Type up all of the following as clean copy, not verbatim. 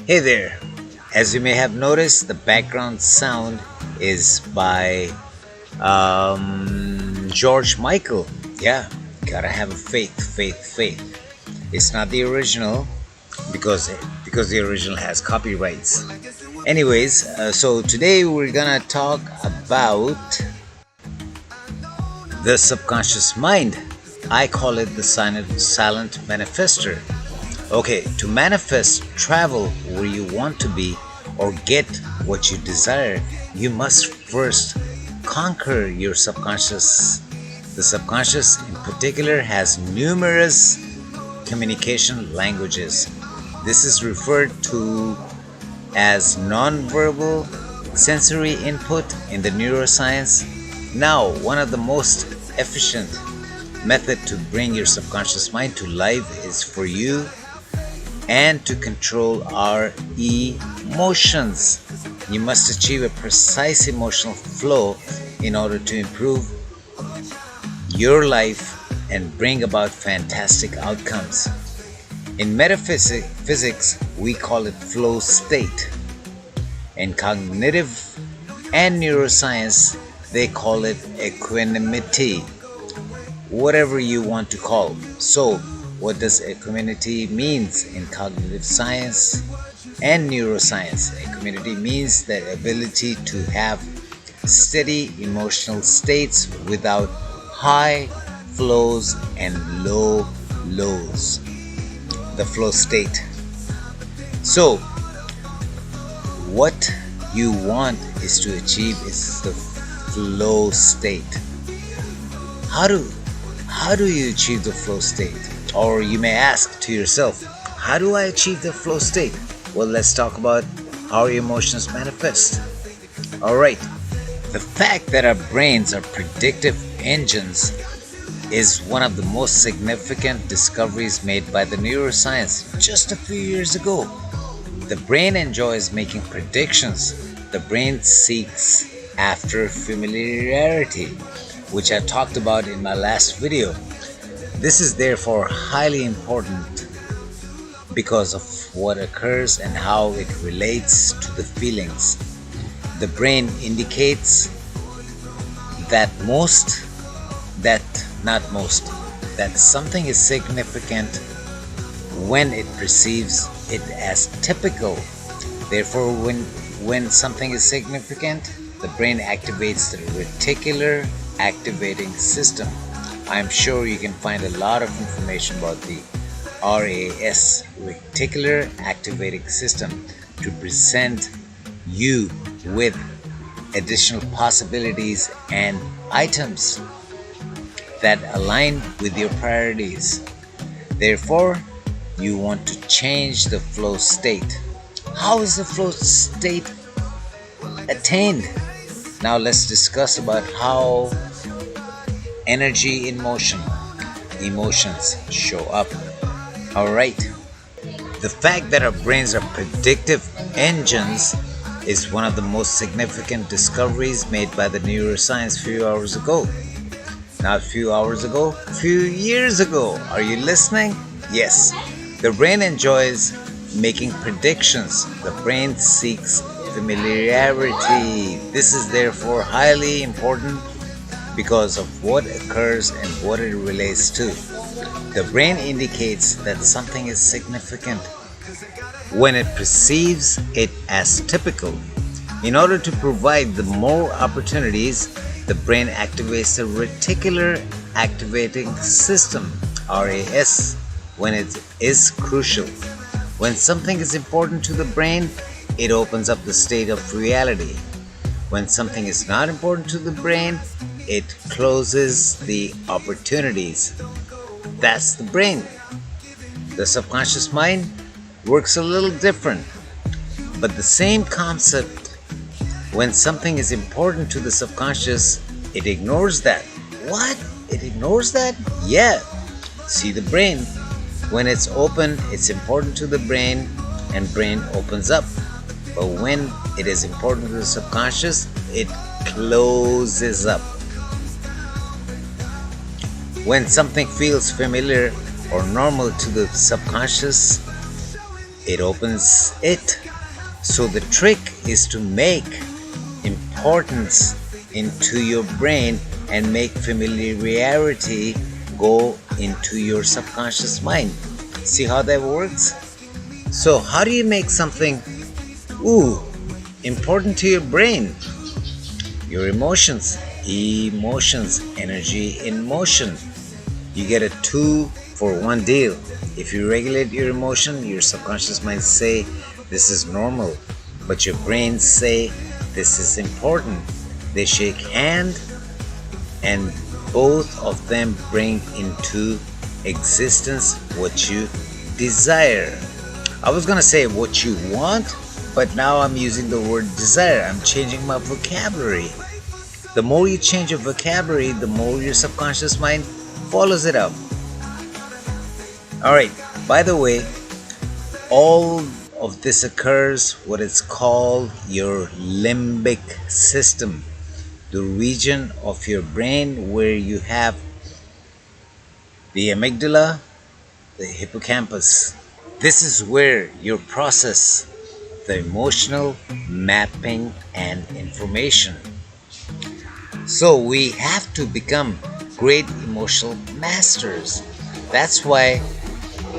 Hey there! As you may have noticed, the background sound is by George Michael. Yeah, gotta have a faith. It's not the original because the original has copyrights. Anyways, so today we're gonna talk about the subconscious mind. I call it the silent manifester. Okay, to manifest, travel where you want to be, or get what you desire, you must first conquer your subconscious. The subconscious, in particular, has numerous communication languages. This is referred to as nonverbal sensory input in the neuroscience. Now, one of the most efficient method to bring your subconscious mind to life is for you and to control our emotions. You must achieve a precise emotional flow in order to improve your life and bring about fantastic outcomes. In metaphysics, we call it flow state. In cognitive and neuroscience, they call it equanimity. Whatever you want to call. So, what does equanimity means in cognitive science and neuroscience? Equanimity means the ability to have steady emotional states without high flows and low lows. The flow state. So, what you want is to achieve is the flow state. How do you achieve the flow state? Or you may ask to yourself, how do I achieve the flow state? Well, let's talk about how emotions manifest. Alright, the fact that our brains are predictive engines is one of the most significant discoveries made by the neuroscience just a few years ago. The brain enjoys making predictions. The brain seeks after familiarity, which I talked about in my last video. This is therefore highly important because of what occurs and how it relates to the feelings. The brain indicates that something is significant when it perceives it as typical. Therefore, when something is significant, the brain activates the reticular activating system. I'm sure you can find a lot of information about the RAS, Reticular Activating System, to present you with additional possibilities and items that align with your priorities. Therefore, you want to change the flow state. How is the flow state attained? Now let's discuss about how energy in motion, emotions show up. Alright, the fact that our brains are predictive engines is one of the most significant discoveries made by the neuroscience a few hours ago. Not a few hours ago, a few years ago. Are you listening? Yes. The brain enjoys making predictions. The brain seeks familiarity. This is therefore highly important because of what occurs and what it relates to. The brain indicates that something is significant when it perceives it as typical. In order to provide the more opportunities, the brain activates the reticular activating system, RAS, when it is crucial. When something is important to the brain, it opens up the state of reality. When something is not important to the brain, it closes the opportunities. That's the brain. The subconscious mind works a little different, but the same concept. When something is important to the subconscious, it ignores that. What? It ignores that? Yeah. See the brain. When it's open, it's important to the brain, and brain opens up. But when it is important to the subconscious, it closes up. When something feels familiar or normal to the subconscious, it opens it. So the trick is to make importance into your brain and make familiarity go into your subconscious mind. See how that works? So how do you make something important to your brain? Your emotions, energy in motion. You get a 2-for-1 deal. If you regulate your emotion, your subconscious mind say this is normal, but your brain say this is important. They shake hand, and both of them bring into existence what you desire. I was gonna say what you want, but now I'm using the word desire. I'm changing my vocabulary. The more you change your vocabulary, the more your subconscious mind follows it up. Alright, by the way, all of this occurs what is called your limbic system, the region of your brain where you have the amygdala, the hippocampus. This is where you process the emotional mapping and information. So we have to become great emotional masters. That's why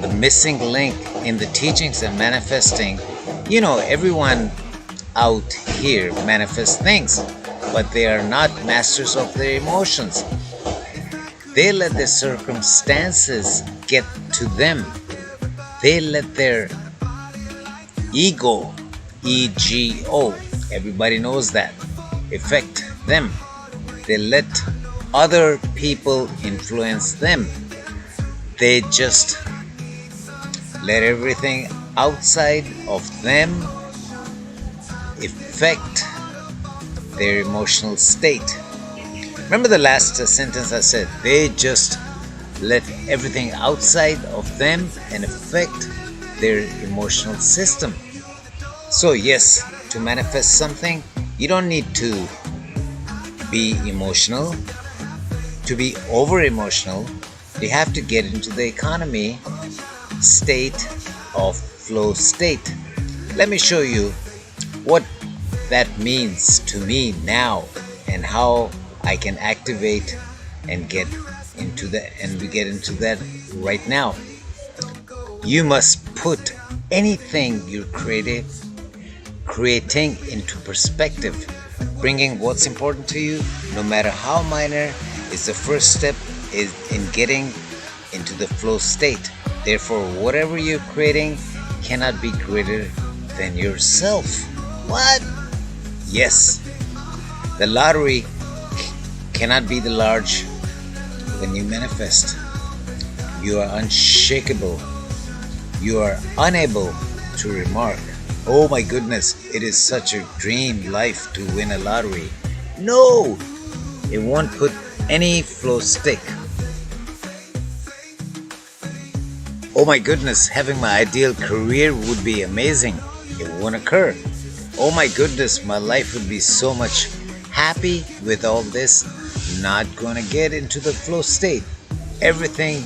the missing link in the teachings and manifesting, everyone out here manifests things, but they are not masters of their emotions. They let their circumstances get to them. They let their ego, ego, everybody knows that, affect them. They let other people influence them. They just let everything outside of them affect their emotional state. Remember the last sentence I said, they just let everything outside of them and affect their emotional system. So yes, to manifest something, you don't need to be emotional, to be over emotional. You have to get into the economy state of flow state. Let me show you what that means to me now and how I can activate and get into that, and we get into that right now. You must put anything you're creating into perspective. Bringing what's important to you, no matter how minor, is the first step in getting into the flow state. Therefore, whatever you're creating cannot be greater than yourself. What? Yes. The lottery cannot be the large when you manifest. You are unshakable. You are unable to remark, oh my goodness, it is such a dream life to win a lottery. No, it won't put any flow stick. Oh my goodness, having my ideal career would be amazing. It won't occur. Oh my goodness, my life would be so much happy with all this. Not gonna get into the flow state. Everything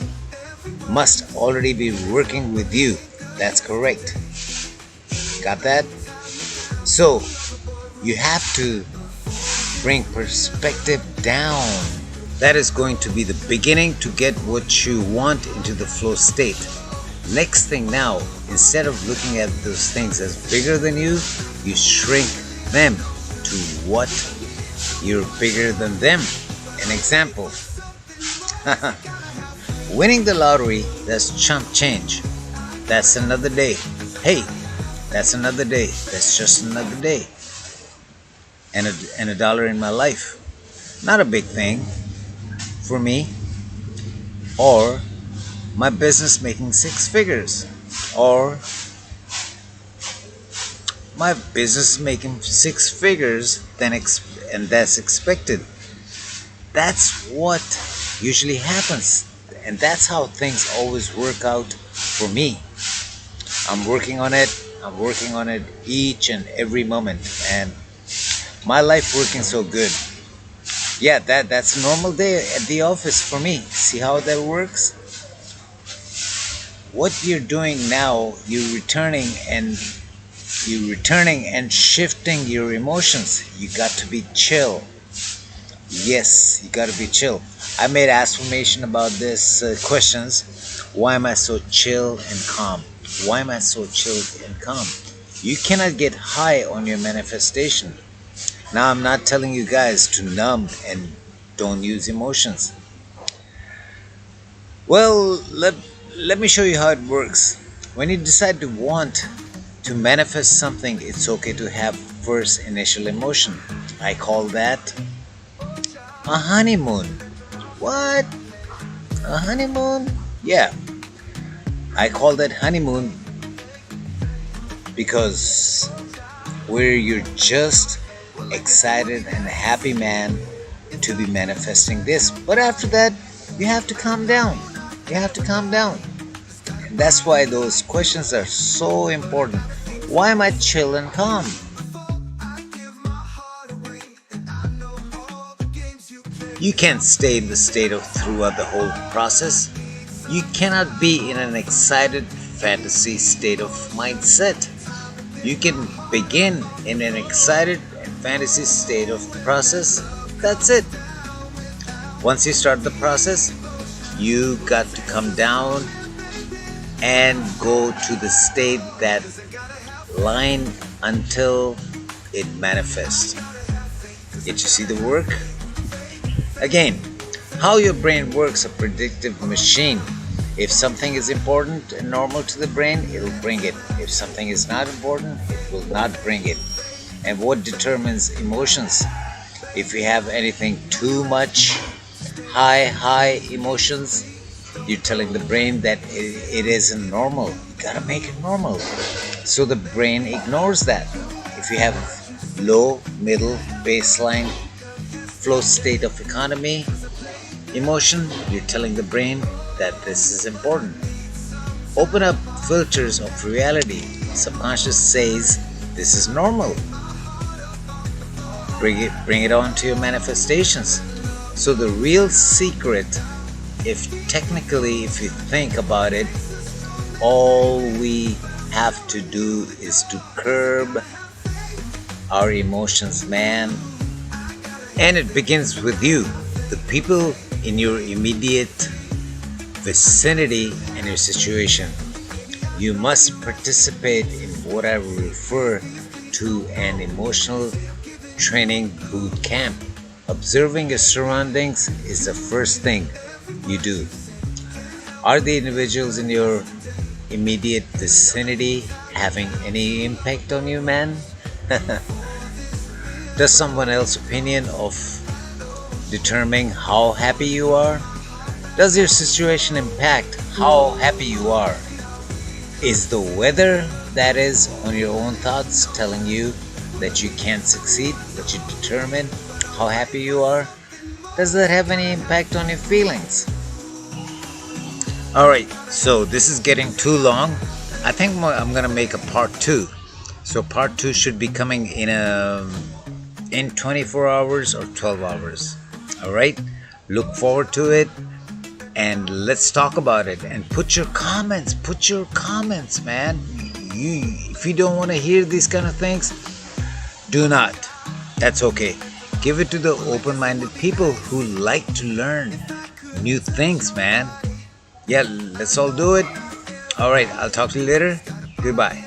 must already be working with you. That's correct. Got that? So you have to bring perspective down. That is going to be the beginning to get what you want into the flow state. Next thing now, instead of looking at those things as bigger than you, you shrink them to what you're bigger than them. An example. Winning the lottery, that's chump change. That's another day. Hey, that's another day. That's just another day. And a dollar in my life. Not a big thing for me. Or my business making 6 figures. Or my business making 6 figures and that's expected. That's what usually happens. And that's how things always work out for me. I'm working on it each and every moment, and my life working so good. Yeah, that's a normal day at the office for me. See how that works? what you're doing now, you're returning and shifting your emotions. You got to be chill. Yes, you got to be chill. I made affirmation about this questions. Why am I so chill and calm? Why am I so chill and calm? You cannot get high on your manifestation. Now, I'm not telling you guys to numb and don't use emotions. Well, let me show you how it works. When you decide to want to manifest something, it's okay to have first initial emotion. I call that a honeymoon. What? A honeymoon? Yeah. I call that honeymoon because where you're just excited and a happy man to be manifesting this. But after that, you have to calm down. You have to calm down. And that's why those questions are so important. Why am I chill and calm? You can't stay in the state of throughout the whole process. You cannot be in an excited fantasy state of mindset. You can begin in an excited and fantasy state of the process. That's it. Once you start the process, you got to come down and go to the state that line until it manifests. Did you see the work? Again, how your brain works, a predictive machine. If something is important and normal to the brain, it'll bring it. If something is not important, it will not bring it. And what determines emotions? If you have anything too much high emotions, you're telling the brain that it isn't normal. You gotta make it normal. So the brain ignores that. If you have low, middle, baseline, flow state of economy, emotion, you're telling the brain that this is important. Open up filters of reality. Subconscious says this is normal. Bring it on to your manifestations. So the real secret, if you think about it, all we have to do is to curb our emotions, man. And it begins with you, the people in your immediate vicinity and your situation. You must participate in what I refer to an emotional training boot camp. Observing your surroundings is the first thing you do. Are the individuals in your immediate vicinity having any impact on you, man? Does someone else's opinion of determining how happy you are? Does your situation impact how happy you are? Is the weather that is on your own thoughts telling you that you can't succeed, that you determine how happy you are? Does that have any impact on your feelings? Alright, so this is getting too long. I think I'm gonna make a part 2. So part 2 should be coming in 24 hours or 12 hours. Alright, look forward to it and let's talk about it. And put your comments, man. If you don't want to hear these kind of things, do not. That's okay. Give it to the open-minded people who like to learn new things, man. Yeah, let's all do it. Alright, I'll talk to you later. Goodbye.